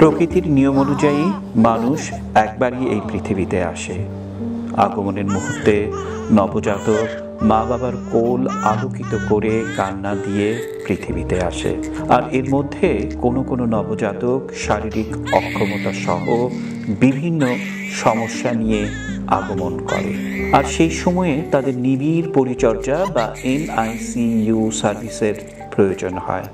প্রকৃতির নিয়ম অনুযায়ী মানুষ একবারই এই পৃথিবীতে আসে। আগমনের মুহূর্তে নবজাতক মা বাবার কোল আলোকিত করে কান্না দিয়ে পৃথিবীতে আসে। আর এর মধ্যে কোনো কোনো নবজাতক শারীরিক অক্ষমতা সহ বিভিন্ন সমস্যা নিয়ে আগমন করে, আর সেই সময়ে তাদের নিবিড় পরিচর্যা বা NICU সার্ভিসের প্রয়োজন হয়।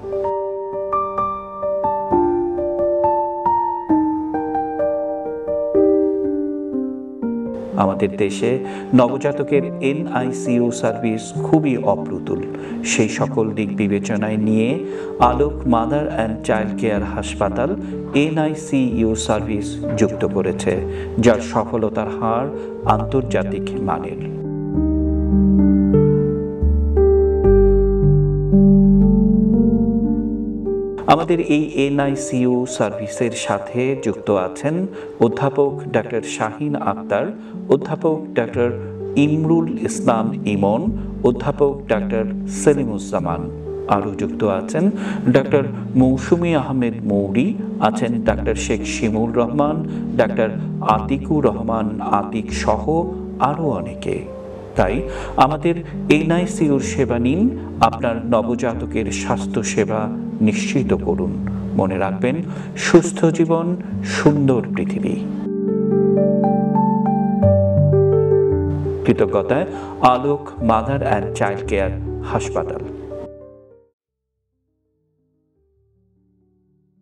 আমাদের দেশে নবজাতকের NICU সার্ভিস খুবই অপ্রতুল। সেই সকল দিক বিবেচনায় নিয়ে আলোক মাদার অ্যান্ড চাইল্ড কেয়ার হাসপাতাল NICU সার্ভিস যুক্ত করেছে, যার সফলতার হার আন্তর্জাতিক মানের। আমাদের এই NICU সার্ভিসের সাথে যুক্ত আছেন অধ্যাপক ডাক্তার শাহিন আক্তার, অধ্যাপক ডাক্তার ইমরুল ইসলাম ইমন, অধ্যাপক ডাক্তার সেলিমুজ্জামান। আরও যুক্ত আছেন ডাক্তার মৌসুমী আহমেদ মৌরি, আছেন ডাক্তার শেখ শিমুল রহমান, ডাক্তার আতিকুর রহমান আতিক সহ আরও অনেকে। তাই আমাদের NICUর সেবা নিন, আপনার নবজাতকের স্বাস্থ্য সেবা নিশ্চিত করুন। মনে রাখবেন, সুস্থ জীবন, সুন্দর পৃথিবী। কৃতজ্ঞতায় আলোক মাদার অ্যান্ড চাইল্ড কেয়ার হাসপাতাল।